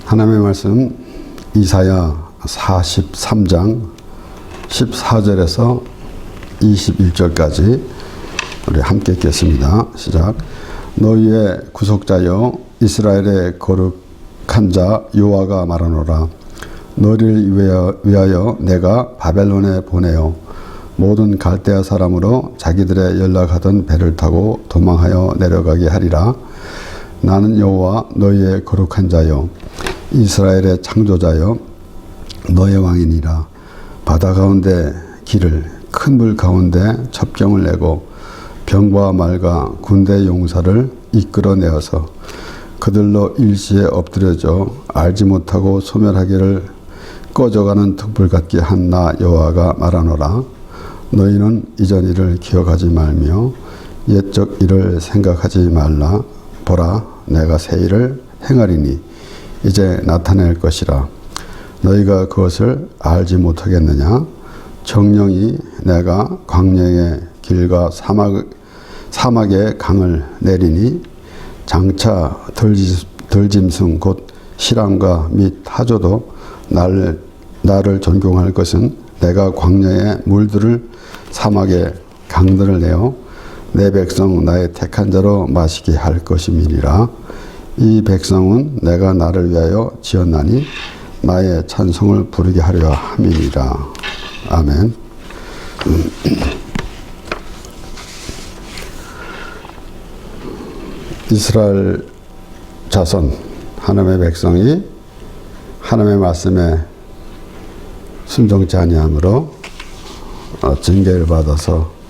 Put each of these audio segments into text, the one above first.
하나님의 말씀 이사야 43장 14절에서 21절까지 우리 함께 읽겠습니다. 시작. 너희의 구속자여 이스라엘의 거룩한 자 여호와가 말하노라. 너희를 위하여 내가 바벨론에 보내어 모든 갈대아 사람으로 자기들의 연락하던 배를 타고 도망하여 내려가게 하리라. 나는 여호와 너희의 거룩한 자여 이스라엘의 창조자여 너의 왕이니라. 바다 가운데 길을 큰 물 가운데 첩경을 내고 병과 말과 군대 용사를 이끌어내어서 그들로 일시에 엎드려져 알지 못하고 소멸하기를 꺼져가는 등불 같게 한 나 여호와가 말하노라. 너희는 이전 일을 기억하지 말며 옛적 일을 생각하지 말라. 보라, 내가 새 일을 행하리니 이제 나타낼 것이라. 너희가 그것을 알지 못하겠느냐? 정령이 내가 광야의 길과 사막의 강을 내리니 장차 들짐승 곧 시람과 및 하조도 나를 존경할 것은 내가 광야의 물들을 사막의 강들을 내어 내 백성 나의 택한 자로 마시게 할 것임이니라. 이 백성은 내가 나를 위하여 지었나니 나의 찬송을 부르게 하려 함이니라. 아멘. 이스라엘 자손 하나님의 백성이 하나님의 말씀에 순종치 아니함으로 징계를 받아서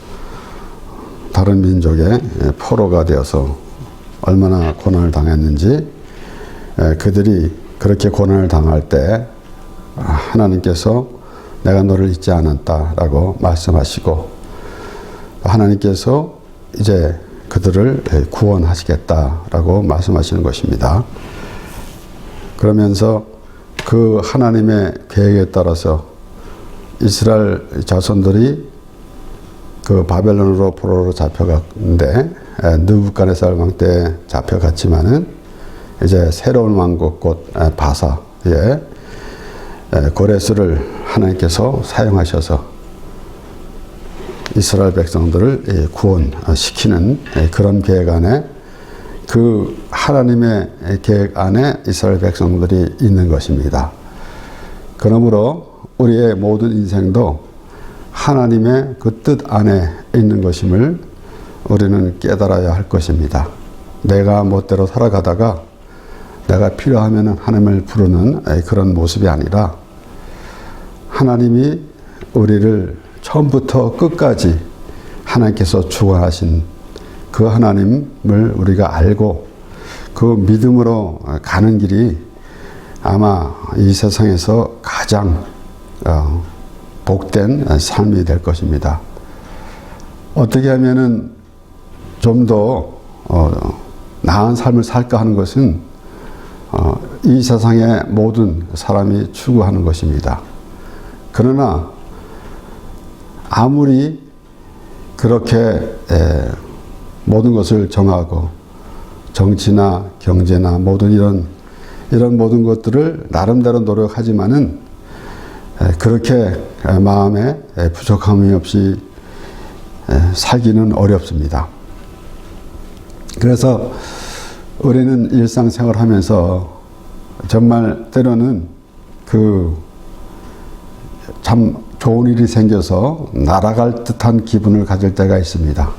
다른 민족의 포로가 되어서 얼마나 고난을 당했는지, 그들이 그렇게 고난을 당할 때 하나님께서 내가 너를 잊지 않았다라고 말씀하시고 하나님께서 이제 그들을 구원하시겠다라고 말씀하시는 것입니다. 그러면서 그 하나님의 계획에 따라서 이스라엘 자손들이 그 바벨론으로 포로로 잡혀갔는데 느부갓네살 왕 때 잡혀갔지만은 이제 새로운 왕국 곧 바사의 고레스를 하나님께서 사용하셔서 이스라엘 백성들을 구원시키는 그런 계획 안에, 그 하나님의 계획 안에 이스라엘 백성들이 있는 것입니다. 그러므로 우리의 모든 인생도 하나님의 그 뜻 안에 있는 것임을 우리는 깨달아야 할 것입니다. 내가 멋대로 살아가다가 내가 필요하면 하나님을 부르는 그런 모습이 아니라 하나님이 우리를 처음부터 끝까지 하나님께서 주관하신 그 하나님을 우리가 알고 그 믿음으로 가는 길이 아마 이 세상에서 가장 복된 삶이 될 것입니다. 어떻게 하면은 좀 더 나은 삶을 살까 하는 것은 이 세상의 모든 사람이 추구하는 것입니다. 그러나 아무리 그렇게 모든 것을 정하고 정치나 경제나 모든 이런 모든 것들을 나름대로 노력하지만은 그렇게 마음에 부족함이 없이 살기는 어렵습니다. 그래서 우리는 일상생활 하면서 정말 때로는 참 좋은 일이 생겨서 날아갈 듯한 기분을 가질 때가 있습니다.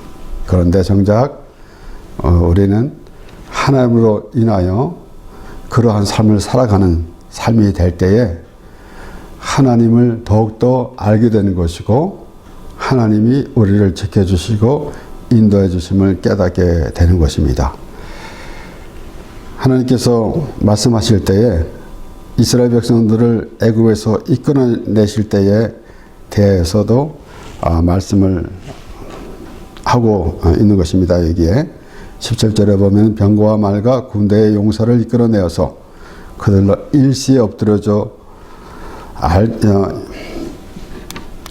그런데 정작 우리는 하나님으로 인하여 그러한 삶을 살아가는 삶이 될 때에 하나님을 더욱더 알게 되는 것이고 하나님이 우리를 지켜주시고 인도해 주심을 깨닫게 되는 것입니다. 하나님께서 말씀하실 때에 이스라엘 백성들을 애굽에서 이끌어내실 때에 대해서도 말씀을 하고 있는 것입니다. 여기에 17절에 보면 병거와 말과 군대의 용사를 이끌어내어서 그들로 일시에 엎드려져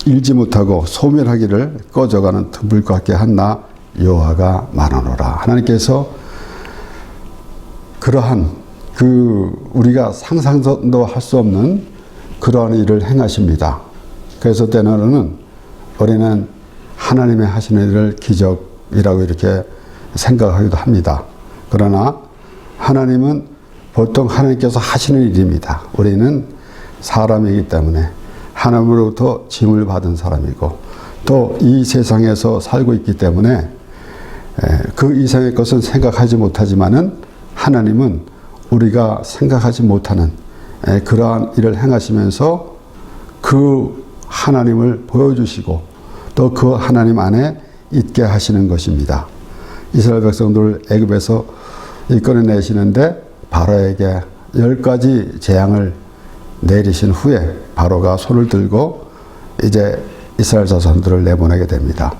일지 못하고 소멸하기를 꺼져가는 등불 같게 한 나 여호와가 말하노라. 하나님께서 그러한 우리가 상상도 할 수 없는 그러한 일을 행하십니다. 그래서 때로는 우리는 하나님의 하시는 일을 기적이라고 이렇게 생각하기도 합니다. 그러나 하나님은 보통 하나님께서 하시는 일입니다. 우리는 사람이기 때문에 하나님으로부터 짐을 받은 사람이고 또 이 세상에서 살고 있기 때문에 그 이상의 것은 생각하지 못하지만은 하나님은 우리가 생각하지 못하는 그러한 일을 행하시면서 그 하나님을 보여주시고 또 그 하나님 안에 있게 하시는 것입니다. 이스라엘 백성들을 애굽에서 이끌어내시는데 바로에게 10가지 재앙을 내리신 후에 바로가 손을 들고 이제 이스라엘 자손들을 내보내게 됩니다.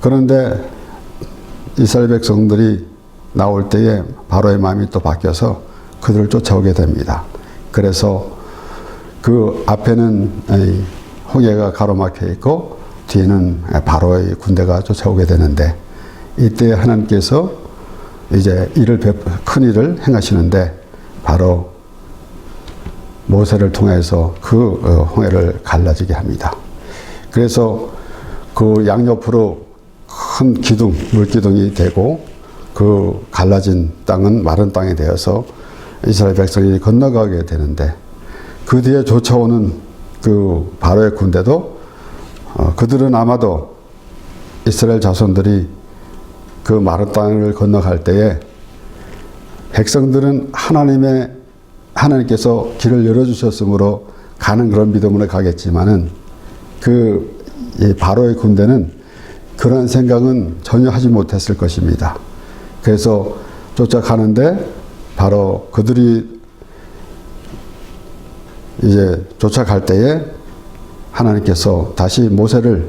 그런데 이스라엘 백성들이 나올 때에 바로의 마음이 또 바뀌어서 그들을 쫓아오게 됩니다. 그래서 그 앞에는 홍해가 가로막혀 있고 뒤에는 바로의 군대가 쫓아오게 되는데 이때 하나님께서 이제 큰 일을 행하시는데 바로 모세를 통해서 그 홍해를 갈라지게 합니다. 그래서 그 양옆으로 큰 기둥, 물기둥이 되고 그 갈라진 땅은 마른 땅이 되어서 이스라엘 백성이 건너가게 되는데 그 뒤에 쫓아오는 그 바로의 군대도 그들은 아마도 이스라엘 자손들이 그 마른 땅을 건너갈 때에 백성들은 하나님께서 길을 열어주셨으므로 가는 그런 믿음으로 가겠지만은 바로의 군대는 그런 생각은 전혀 하지 못했을 것입니다. 그래서 쫓아가는데 바로 그들이 이제 쫓아갈 때에 하나님께서 다시 모세에게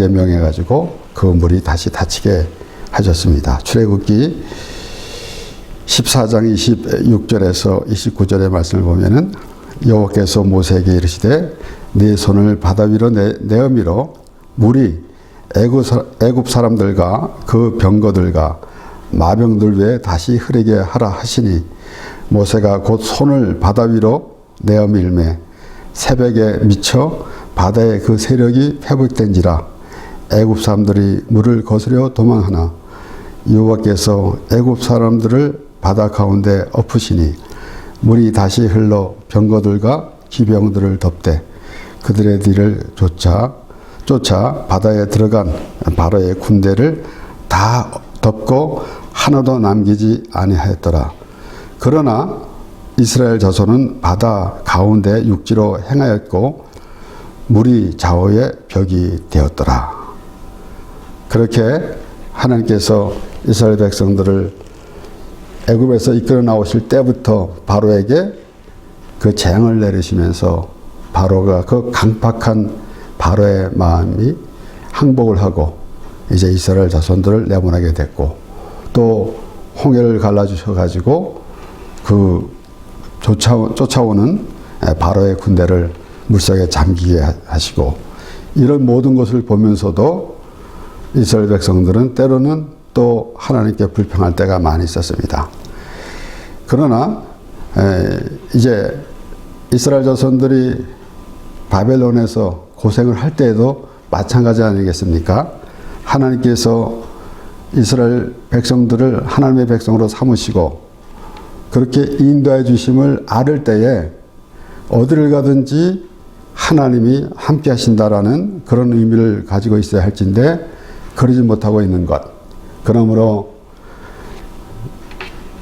명해가지고 그 물이 다시 닫히게 하셨습니다. 출애굽기 14장 26절에서 29절의 말씀을 보면은 여호와께서 모세에게 이르시되 네 손을 바다 위로 내어밀어 물이 애굽 사람들과 그 병거들과 마병들 위에 다시 흐르게 하라 하시니 모세가 곧 손을 바다 위로 내어밀매 새벽에 미쳐 바다의 그 세력이 회복된지라 애굽 사람들이 물을 거스려 도망하나 여호와께서 애굽 사람들을 바다 가운데 엎으시니 물이 다시 흘러 병거들과 기병들을 덮되 그들의 뒤를 쫓아 바다에 들어간 바로의 군대를 다 덮고 하나도 남기지 아니하였더라. 그러나 이스라엘 자손은 바다 가운데 육지로 행하였고 물이 좌우의 벽이 되었더라. 그렇게 하나님께서 이스라엘 백성들을 애굽에서 이끌어 나오실 때부터 바로에게 그 재앙을 내리시면서 바로가 그 강팍한 바로의 마음이 항복을 하고 이제 이스라엘 자손들을 내보내게 됐고 또 홍해를 갈라주셔가지고 그 쫓아오는 바로의 군대를 물속에 잠기게 하시고 이런 모든 것을 보면서도 이스라엘 백성들은 때로는 또 하나님께 불평할 때가 많이 있었습니다. 그러나 이제 이스라엘 자손들이 바벨론에서 고생을 할 때에도 마찬가지 아니겠습니까? 하나님께서 이스라엘 백성들을 하나님의 백성으로 삼으시고 그렇게 인도해 주심을 알을 때에 어디를 가든지 하나님이 함께 하신다라는 그런 의미를 가지고 있어야 할진데 그러지 못하고 있는 것. 그러므로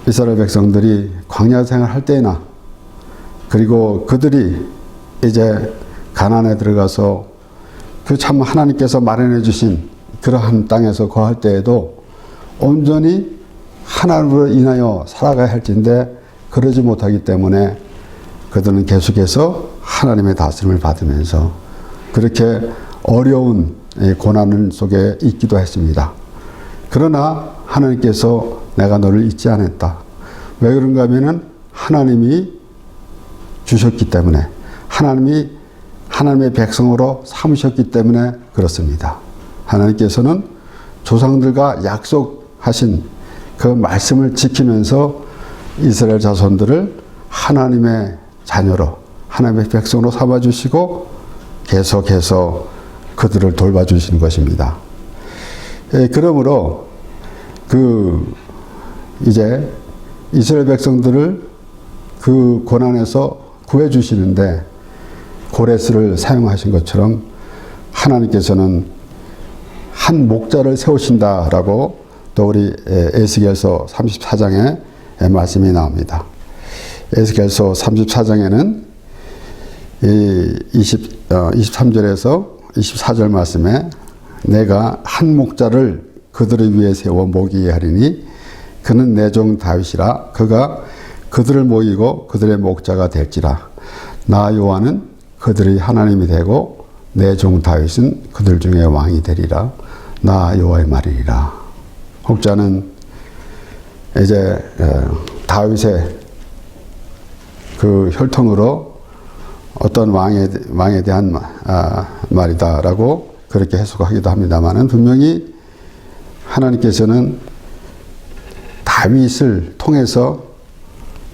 이스라엘 백성들이 광야 생활할 때나 그리고 그들이 이제 가나안에 들어가서 그 참 하나님께서 마련해 주신 그러한 땅에서 거할 때에도 온전히 하나님으로 인하여 살아가야 할진데 그러지 못하기 때문에 그들은 계속해서 하나님의 다스림을 받으면서 그렇게 어려운 고난 속에 있기도 했습니다. 그러나 하나님께서 내가 너를 잊지 않았다. 왜 그런가 하면은 하나님이 주셨기 때문에 하나님의 백성으로 삼으셨기 때문에 그렇습니다. 하나님께서는 조상들과 약속하신 그 말씀을 지키면서 이스라엘 자손들을 하나님의 자녀로, 하나님의 백성으로 삼아주시고 계속해서 그들을 돌봐주시는 것입니다. 그러므로 이제 이스라엘 백성들을 그 고난에서 구해주시는데 고레스를 사용하신 것처럼 하나님께서는 한 목자를 세우신다라고 또 우리 에스겔서 34장에 말씀이 나옵니다. 에스겔서 34장에는 23절에서 24절 말씀에 내가 한 목자를 그들을 위해 세워 모기게 하리니 그는 내 종 다윗이라 그가 그들을 모이고 그들의 목자가 될지라 나 여호와는 그들의 하나님이 되고 내 종 다윗은 그들 중에 왕이 되리라 나 여호와의 말이니라. 혹자는 이제 다윗의 그 혈통으로 어떤 왕에 대한 말이다라고 그렇게 해석하기도 합니다만은 분명히 하나님께서는 다윗을 통해서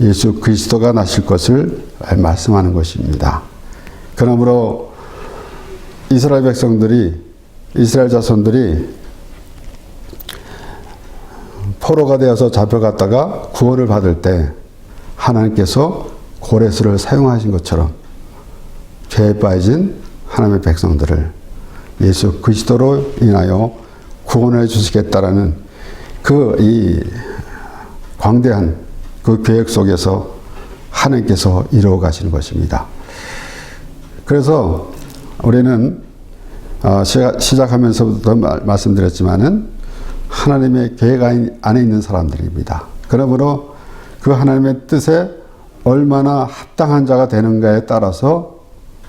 예수 그리스도가 나실 것을 말씀하는 것입니다. 그러므로 이스라엘 백성들이, 이스라엘 자손들이 포로가 되어서 잡혀갔다가 구원을 받을 때 하나님께서 고레스를 사용하신 것처럼 죄에 빠진 하나님의 백성들을 예수 그리스도로 인하여 구원해 주시겠다라는 이 광대한 그 계획 속에서 하나님께서 이루어 가시는 것입니다. 그래서 우리는 시작하면서부터 말씀드렸지만은 하나님의 계획 안에 있는 사람들입니다. 그러므로 그 하나님의 뜻에 얼마나 합당한 자가 되는가에 따라서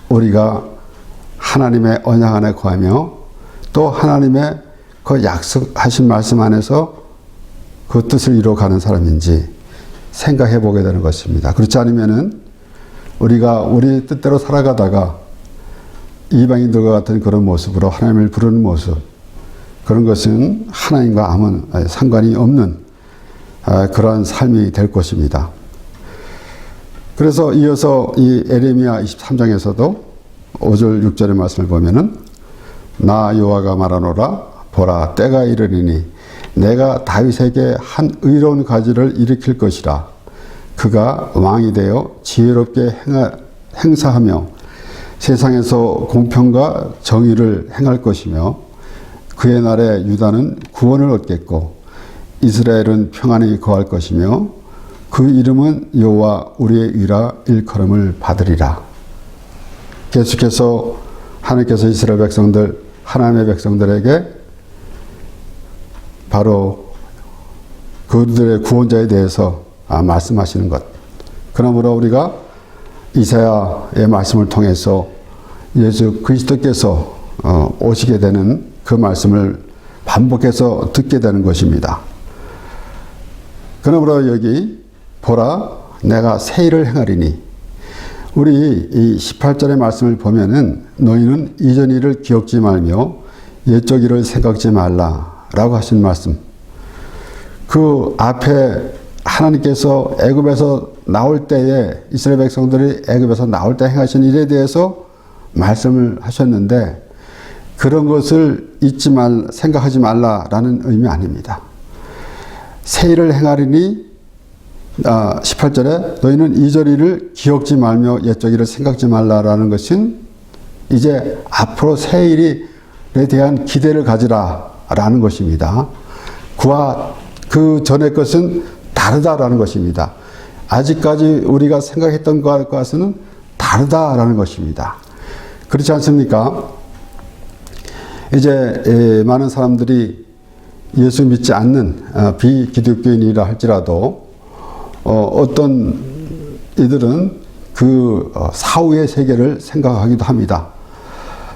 우리가 하나님의 언약 안에 거하며 또 하나님의 그 약속하신 말씀 안에서 그 뜻을 이루어가는 사람인지 생각해 보게 되는 것입니다. 그렇지 않으면은 우리가 우리 뜻대로 살아가다가 이방인들과 같은 그런 모습으로 하나님을 부르는 모습, 그런 것은 하나님과 아무 상관이 없는 그러한 삶이 될 것입니다. 그래서 이어서 이 에레미야 23장에서도 5절 6절의 말씀을 보면은 나 여호와가 말하노라 보라 때가 이르리니 내가 다윗에게 한 의로운 가지를 일으킬 것이라 그가 왕이 되어 지혜롭게 행사하며 세상에서 공평과 정의를 행할 것이며 그의 날에 유다는 구원을 얻겠고 이스라엘은 평안히 거할 것이며 그 이름은 여호와 우리의 의라 일컬음을 받으리라. 계속해서 하나님께서 이스라엘 백성들, 하나님의 백성들에게 바로 그들의 구원자에 대해서 말씀하시는 것. 그러므로 우리가 이사야의 말씀을 통해서 예수 그리스도께서 오시게 되는 그 말씀을 반복해서 듣게 되는 것입니다. 그러므로 여기 보라 내가 새 일을 행하리니 우리 이 18절의 말씀을 보면은 너희는 이전 일을 기억지 말며 옛적 일을 생각지 말라라고 하신 말씀. 그 앞에 하나님께서 애굽에서 나올 때에 이스라엘 백성들이 애굽에서 나올 때 행하신 일에 대해서 말씀을 하셨는데 그런 것을 생각하지 말라라는 의미 아닙니다. 새 일을 행하리니 18절에 너희는 이전 일을 기억지 말며 옛적 일을 생각지 말라라는 것은 이제 앞으로 새 일에 대한 기대를 가지라라는 것입니다. 그와 그 전의 것은 다르다라는 것입니다. 아직까지 우리가 생각했던 것과는 다르다라는 것입니다. 그렇지 않습니까? 이제 많은 사람들이 예수 믿지 않는 비기독교인이라 할지라도 어떤 이들은 그 사후의 세계를 생각하기도 합니다.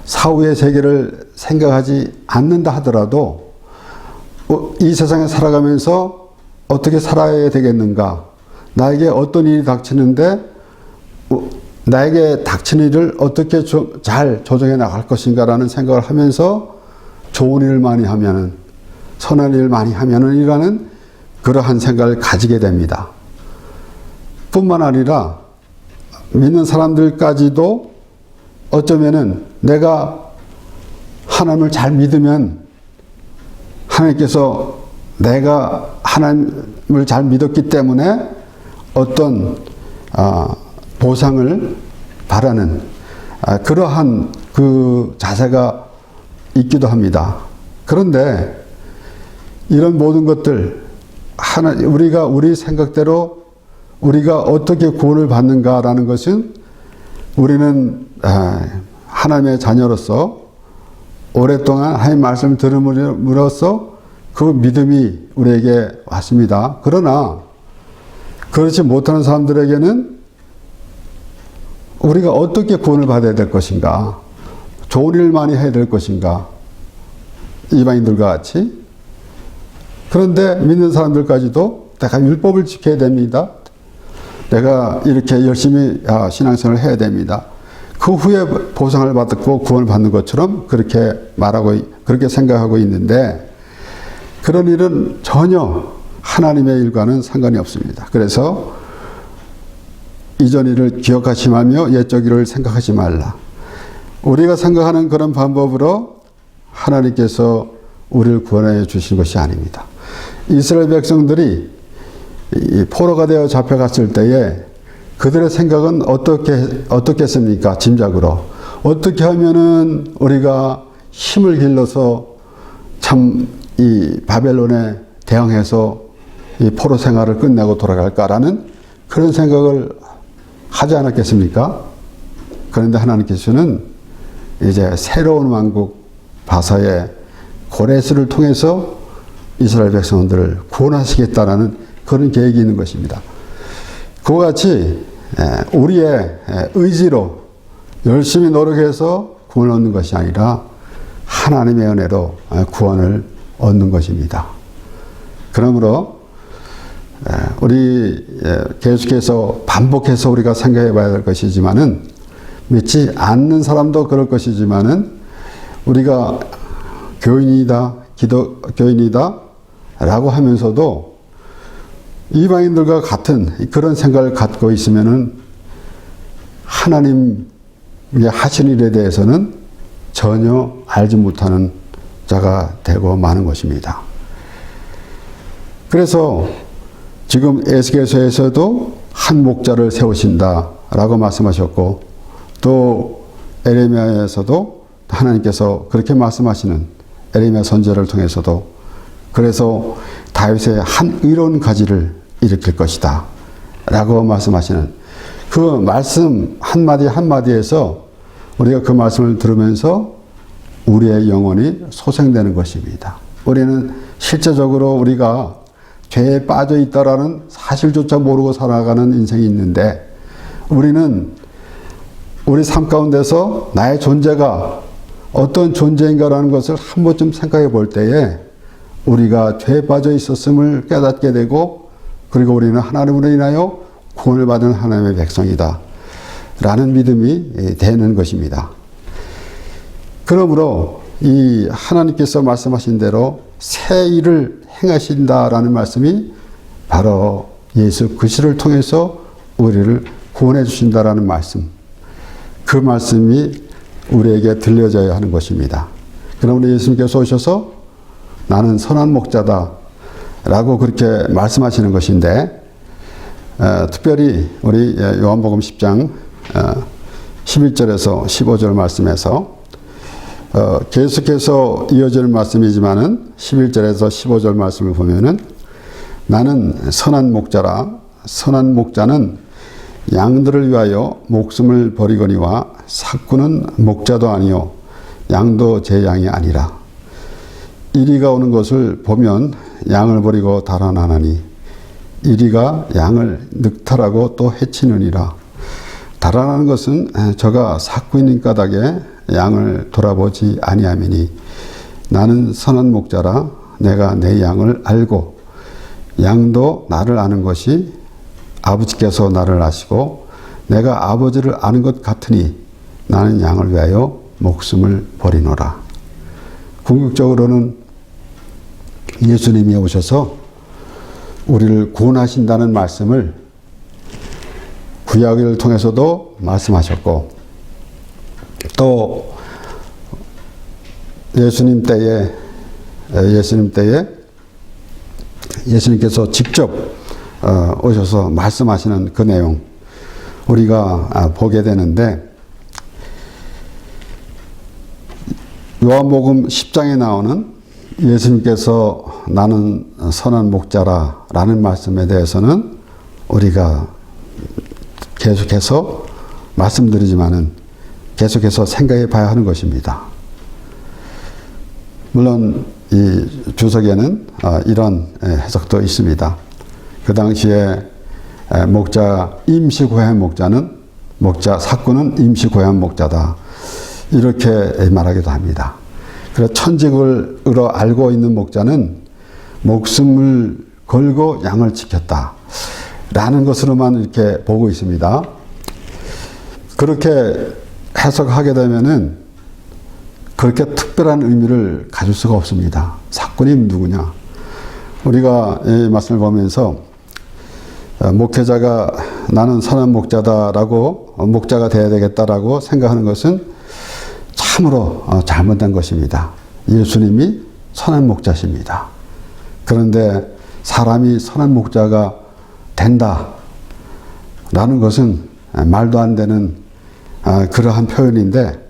사후의 세계를 생각하지 않는다 하더라도 이 세상에 살아가면서 어떻게 살아야 되겠는가? 나에게 어떤 일이 닥치는데 나에게 닥친 일을 어떻게 잘 조정해 나갈 것인가라는 생각을 하면서 좋은 일을 많이 하면은 선한 일을 많이 하면은 이라는 그러한 생각을 가지게 됩니다. 뿐만 아니라 믿는 사람들까지도 어쩌면은 내가 하나님을 잘 믿으면 하나님께서 내가 하나님을 잘 믿었기 때문에 어떤 보상을 바라는 그러한 그 자세가 있기도 합니다. 그런데 이런 모든 것들 우리가 우리 생각대로 우리가 어떻게 구원을 받는가라는 것은 우리는 하나님의 자녀로서 오랫동안 하나님 말씀을 들음으로써 그 믿음이 우리에게 왔습니다. 그러나 그렇지 못하는 사람들에게는 우리가 어떻게 구원을 받아야 될 것인가? 좋은 일을 많이 해야 될 것인가? 이방인들과 같이. 그런데 믿는 사람들까지도 내가 율법을 지켜야 됩니다. 내가 이렇게 열심히 신앙생활을 해야 됩니다. 그 후에 보상을 받고 구원을 받는 것처럼 그렇게 말하고, 그렇게 생각하고 있는데 그런 일은 전혀 하나님의 일과는 상관이 없습니다. 그래서 이전 일을 기억하지 말며 옛적 일을 생각하지 말라. 우리가 생각하는 그런 방법으로 하나님께서 우리를 구원해 주신 것이 아닙니다. 이스라엘 백성들이 포로가 되어 잡혀갔을 때에 그들의 생각은 어떻겠습니까? 짐작으로. 어떻게 하면은 우리가 힘을 길러서 참 이 바벨론에 대항해서 이 포로 생활을 끝내고 돌아갈까라는 그런 생각을 하지 않았겠습니까? 그런데 하나님께서는 이제 새로운 왕국 바사의 고레스를 통해서 이스라엘 백성들을 구원하시겠다라는 그런 계획이 있는 것입니다. 그와 같이 우리의 의지로 열심히 노력해서 구원을 얻는 것이 아니라 하나님의 은혜로 구원을 얻는 것입니다. 그러므로 우리 계속해서 반복해서 우리가 생각해 봐야 될 것이지만은 믿지 않는 사람도 그럴 것이지만은 우리가 교인이다, 기독교인이다 라고 하면서도 이방인들과 같은 그런 생각을 갖고 있으면은 하나님의 하신 일에 대해서는 전혀 알지 못하는 자가 되고 마는 것입니다. 그래서 지금 에스겔서에서도 한 목자를 세우신다라고 말씀하셨고 또 에레미야에서도 하나님께서 그렇게 말씀하시는 에레미야 선지자를 통해서도 그래서 다윗의 한 의로운 가지를 일으킬 것이다 라고 말씀하시는 그 말씀 한마디 한마디에서 우리가 그 말씀을 들으면서 우리의 영혼이 소생되는 것입니다. 우리는 실제적으로 우리가 죄에 빠져 있다라는 사실조차 모르고 살아가는 인생이 있는데 우리는 우리 삶 가운데서 나의 존재가 어떤 존재인가라는 것을 한 번쯤 생각해 볼 때에 우리가 죄에 빠져 있었음을 깨닫게 되고 그리고 우리는 하나님으로 인하여 구원을 받은 하나님의 백성이다 라는 믿음이 되는 것입니다. 그러므로 이 하나님께서 말씀하신 대로 새 일을 행하신다라는 말씀이 바로 예수 그리스도를 통해서 우리를 구원해 주신다라는 말씀. 그 말씀이 우리에게 들려져야 하는 것입니다. 그러므로 예수님께서 오셔서 나는 선한 목자다 라고 그렇게 말씀하시는 것인데 특별히 우리 요한복음 10장 11절에서 15절 말씀에서 계속해서 이어지는 말씀이지만은 11절에서 15절 말씀을 보면은 나는 선한 목자라 선한 목자는 양들을 위하여 목숨을 버리거니와 삭구는 목자도 아니요 양도 제 양이 아니라 이리가 오는 것을 보면 양을 버리고 달아나나니 이리가 양을 늑탈하고 또 해치느니라. 달아나는 것은 저가 삭고 있는 까닭에 양을 돌아보지 아니하미니 나는 선한 목자라 내가 내 양을 알고 양도 나를 아는 것이 아버지께서 나를 아시고 내가 아버지를 아는 것 같으니 나는 양을 위하여 목숨을 버리노라. 궁극적으로는 예수님이 오셔서 우리를 구원하신다는 말씀을 구약을 통해서도 말씀하셨고 또 예수님 때에 예수님께서 직접 오셔서 말씀하시는 그 내용 우리가 보게 되는데 요한복음 10장에 나오는 예수님께서 나는 선한 목자라 라는 말씀에 대해서는 우리가 계속해서 말씀드리지만은 계속해서 생각해 봐야 하는 것입니다. 물론 이 주석에는 이런 해석도 있습니다. 그 당시에 임시 고향 목자는 사꾼은 임시 고향 목자다. 이렇게 말하기도 합니다. 그래서 천직으로 알고 있는 목자는 목숨을 걸고 양을 지켰다. 라는 것으로만 이렇게 보고 있습니다. 그렇게 해석하게 되면은 그렇게 특별한 의미를 가질 수가 없습니다. 사꾼이 누구냐? 우리가 이 말씀을 보면서 목회자가 나는 선한 목자다라고 목자가 되어야 되겠다라고 생각하는 것은 참으로 잘못된 것입니다. 예수님이 선한 목자십니다. 그런데 사람이 선한 목자가 된다라는 것은 말도 안 되는 그러한 표현인데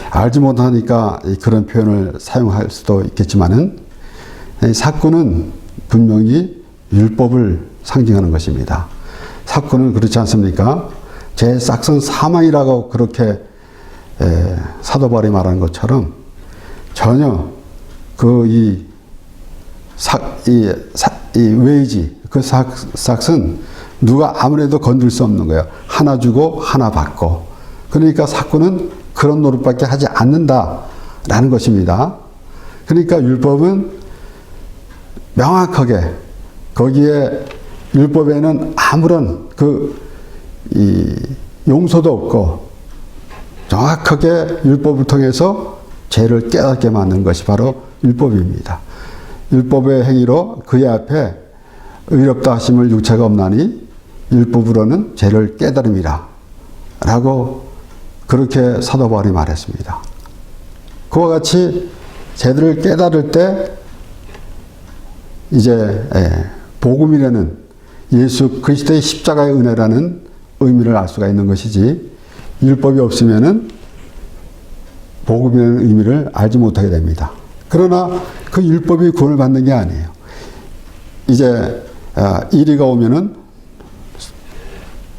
알지 못하니까 그런 표현을 사용할 수도 있겠지만은 사꾼은 분명히 율법을 상징하는 것입니다. 사꾼은 그렇지 않습니까? 제 싹슨 사망이라고 그렇게 사도 바울이 말하는 것처럼 전혀 이 웨이지 그 싹슨 누가 아무래도 건들 수 없는 거예요. 하나 주고 하나 받고. 그러니까 사꾼은 그런 노릇밖에 하지 않는다라는 것입니다. 그러니까 율법은 명확하게 거기에 율법에는 아무런 용서도 없고 정확하게 율법을 통해서 죄를 깨닫게 만든 것이 바로 율법입니다. 율법의 행위로 그의 앞에 의롭다 하심을 육체가 없나니 율법으로는 죄를 깨달음이라 라고 그렇게 사도 바울이 말했습니다. 그와 같이 죄를 깨달을 때 이제 복음이라는 예수 그리스도의 십자가의 은혜라는 의미를 알 수가 있는 것이지 율법이 없으면은 복음이라는 의미를 알지 못하게 됩니다. 그러나 그 율법이 구원을 받는 게 아니에요. 이제 이리가 오면은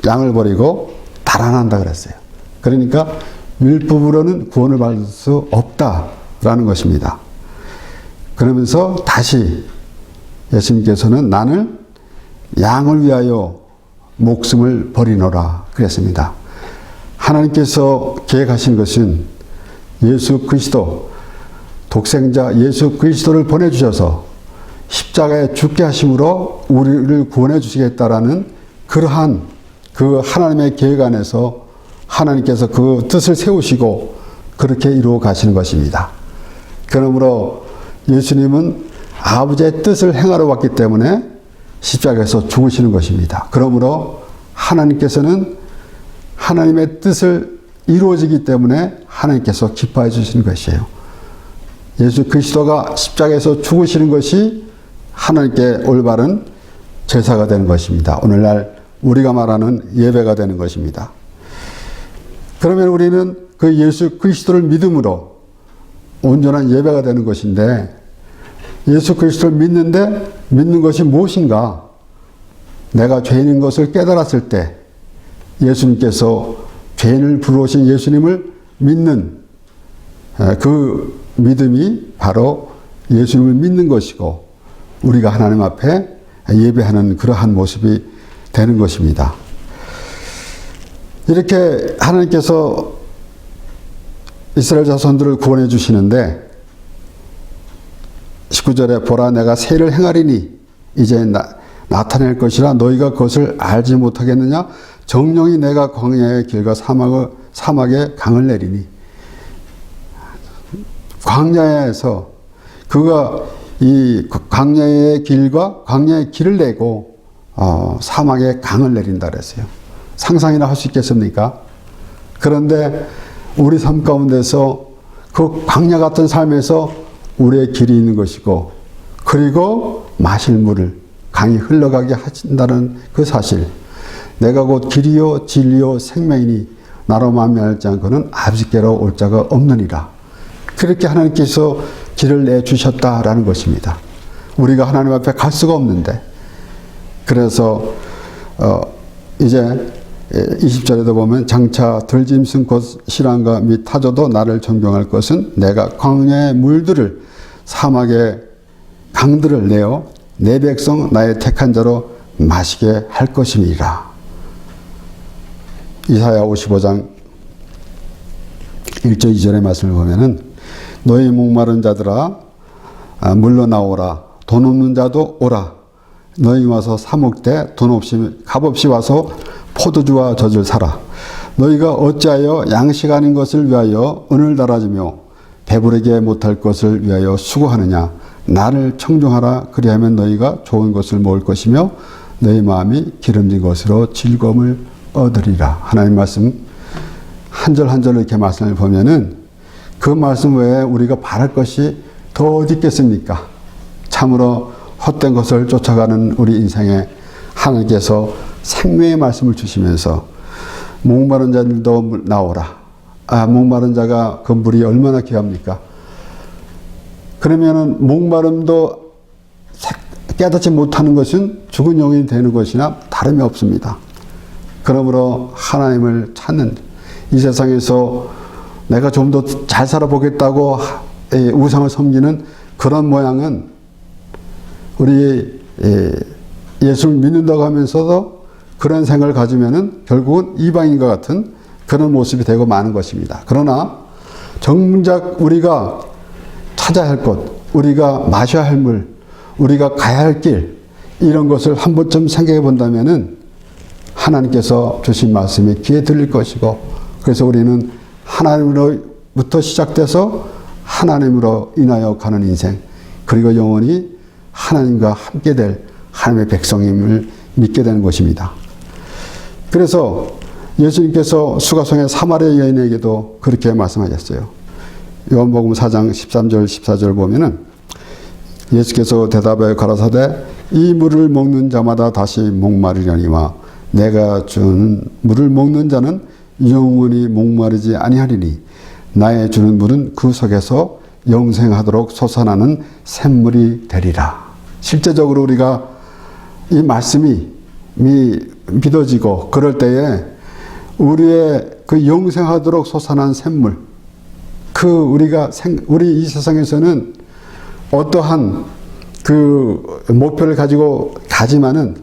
양을 버리고 달아난다 그랬어요. 그러니까 율법으로는 구원을 받을 수 없다라는 것입니다. 그러면서 다시 예수님께서는 나는 양을 위하여 목숨을 버리노라 그랬습니다. 하나님께서 계획하신 것은 예수 그리스도 독생자 예수 그리스도를 보내주셔서 십자가에 죽게 하심으로 우리를 구원해 주시겠다라는 그러한 그 하나님의 계획 안에서 하나님께서 그 뜻을 세우시고 그렇게 이루어 가시는 것입니다. 그러므로 예수님은 아버지의 뜻을 행하러 왔기 때문에 십자가에서 죽으시는 것입니다. 그러므로 하나님께서는 하나님의 뜻을 이루어지기 때문에 하나님께서 기뻐해 주시는 것이에요. 예수 그리스도가 십자가에서 죽으시는 것이 하나님께 올바른 제사가 되는 것입니다. 오늘날 우리가 말하는 예배가 되는 것입니다. 그러면 우리는 그 예수 그리스도를 믿음으로 온전한 예배가 되는 것인데 예수 그리스도를 믿는 것이 무엇인가? 내가 죄인인 것을 깨달았을 때 예수님께서 죄인을 부르신 예수님을 믿는 그 믿음이 바로 예수님을 믿는 것이고 우리가 하나님 앞에 예배하는 그러한 모습이 되는 것입니다. 이렇게 하나님께서 이스라엘 자손들을 구원해 주시는데 19절에 보라 내가 세를 행하리니 이제 나타낼 것이라 너희가 그것을 알지 못하겠느냐 정령이 내가 광야의 길과 사막에 강을 내리니 광야에서 그가 이 광야의 길과 광야의 길을 내고 사막에 강을 내린다 그랬어요. 상상이나 할 수 있겠습니까? 그런데 우리 삶 가운데서 그 광야 같은 삶에서 우리의 길이 있는 것이고, 그리고 마실 물을 강이 흘러가게 하신다는 그 사실, 내가 곧 길이요 진리요 생명이니 나로 말미암지 않고는 아버지께로 올 자가 없느니라. 그렇게 하나님께서 길을 내주셨다라는 것입니다. 우리가 하나님 앞에 갈 수가 없는데, 그래서 이제 20절에도 보면 장차 들짐승 곧 실랑과 및 타조도 나를 존경할 것은 내가 광야의 물들을 사막의 강들을 내어 내 백성 나의 택한 자로 마시게 할 것임이라. 이사야 55장 1절 2절의 말씀을 보면은 너희 목마른 자들아 물러나오라. 돈 없는 자도 오라. 너희 와서 사 먹되 돈 없이 값없이 와서 포도주와 젖을 사라. 너희가 어찌하여 양식 아닌 것을 위하여 은을 달아주며 배부르게 못할 것을 위하여 수고하느냐. 나를 청종하라. 그리하면 너희가 좋은 것을 먹을 것이며 너희 마음이 기름진 것으로 즐거움을 얻으리라. 하나님 말씀 한 절 한 절 이렇게 말씀을 보면은 그 말씀 외에 우리가 바랄 것이 더 어디 있겠습니까? 참으로 헛된 것을 쫓아가는 우리 인생에 하나님께서 생명의 말씀을 주시면서 목마른 자들도 나오라. 목마른 자가 그 물이 얼마나 귀합니까? 그러면은 목마름도 깨닫지 못하는 것은 죽은 영이 되는 것이나 다름이 없습니다. 그러므로 하나님을 찾는, 이 세상에서 내가 좀 더 잘 살아보겠다고 우상을 섬기는 그런 모양은 우리 예수를 믿는다고 하면서도 그런 생각을 가지면은 결국은 이방인과 같은 그런 모습이 되고 마는 것입니다. 그러나 정작 우리가 찾아야 할 것, 우리가 마셔야 할 물, 우리가 가야 할 길, 이런 것을 한 번쯤 생각해 본다면은 하나님께서 주신 말씀에 귀에 들릴 것이고, 그래서 우리는 하나님으로부터 시작돼서 하나님으로 인하여 가는 인생, 그리고 영원히 하나님과 함께 될 하나님의 백성임을 믿게 되는 것입니다. 그래서 예수님께서 수가성의 사마리아 여인에게도 그렇게 말씀하셨어요. 요한복음 4장 13절 14절 보면은 예수께서 대답하여 가라사대 이 물을 먹는 자마다 다시 목마르려니와 내가 준 물을 먹는 자는 영원히 목마르지 아니하리니 나의 주는 물은 그 속에서 영생하도록 솟아나는 샘물이 되리라. 실제적으로 우리가 이 말씀이 믿어지고 그럴 때에 우리의 그 영생하도록 솟아난 샘물, 우리 이 세상에서는 어떠한 그 목표를 가지고 가지만은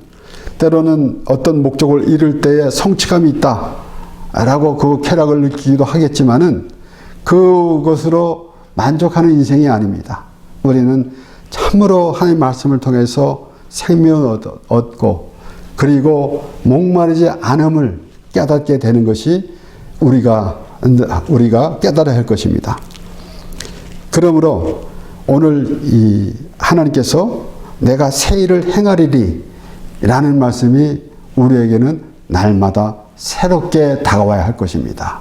때로는 어떤 목적을 이룰 때에 성취감이 있다라고 그 쾌락을 느끼기도 하겠지만은 그것으로 만족하는 인생이 아닙니다. 우리는 참으로 하나님의 말씀을 통해서 생명을 얻고 그리고 목마르지 않음을 깨닫게 되는 것이 우리가 깨달아야 할 것입니다. 그러므로 오늘 이 하나님께서 내가 새 일을 행하리리 라는 말씀이 우리에게는 날마다 새롭게 다가와야 할 것입니다.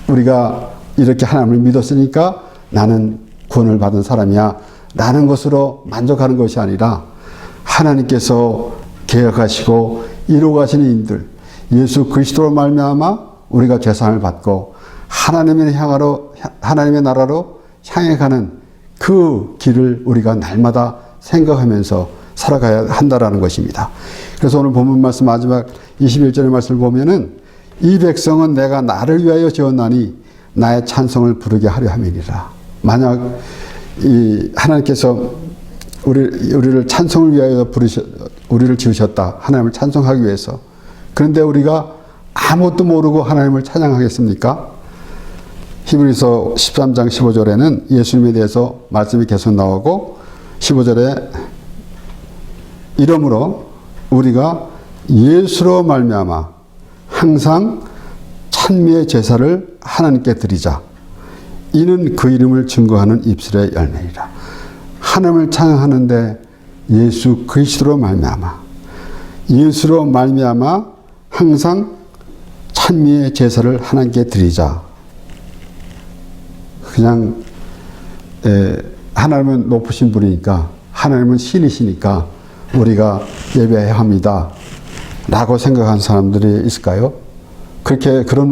우리가 이렇게 하나님을 믿었으니까 나는 구원을 받은 사람이야 라는 것으로 만족하는 것이 아니라 하나님께서 계획하시고 이루어가시는 일들, 예수 그리스도로 말미암아 우리가 죄사함을 받고 하나님의 나라로 향해 가는 그 길을 우리가 날마다 생각하면서 살아가야 한다라는 것입니다. 그래서 오늘 본문 말씀 마지막 21절의 말씀을 보면은 이 백성은 내가 나를 위하여 지었나니 나의 찬송을 부르게 하려 함이니라. 만약 이 하나님께서 우리를 찬송을 위하여 우리를 지으셨다. 하나님을 찬송하기 위해서. 그런데 우리가 아무것도 모르고 하나님을 찬양하겠습니까? 히브리서 13장 15절에는 예수님에 대해서 말씀이 계속 나오고 15절에 이러므로 우리가 예수로 말미암아 항상 찬미의 제사를 하나님께 드리자. 이는 그 이름을 증거하는 입술의 열매이라. 하나님을 찬양하는데 예수 그리스도로 말미암아 예수로 말미암아 항상 찬미의 제사를 하나님께 드리자. 그냥 하나님은 높으신 분이니까, 하나님은 신이시니까 우리가 예배해야 합니다 라고 생각한 사람들이 있을까요? 그러면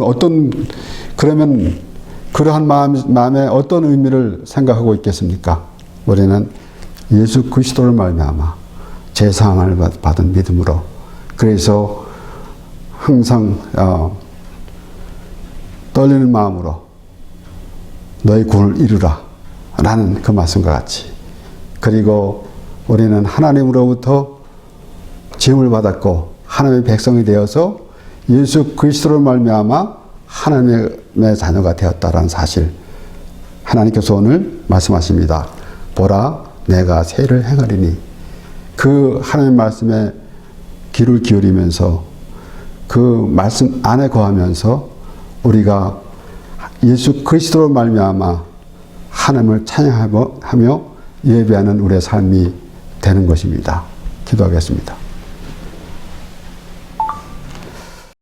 그러한 마음에 어떤 의미를 생각하고 있겠습니까? 우리는 예수 그리스도를 말미암아 제사함을 받은 믿음으로, 그래서 항상 떨리는 마음으로 너의 구원을 이루라 라는 그 말씀과 같이, 그리고 우리는 하나님으로부터 지음을 받았고 하나님의 백성이 되어서 예수 그리스도를 말미암아 하나님의 자녀가 되었다라는 사실, 하나님께서 오늘 말씀하십니다. 보라, 내가 새 일을 행하리니. 그 하나님의 말씀에 귀를 기울이면서 그 말씀 안에 거하면서 우리가 예수 그리스도로 말미암아 하나님을 찬양하며 예배하는 우리의 삶이 되는 것입니다. 기도하겠습니다.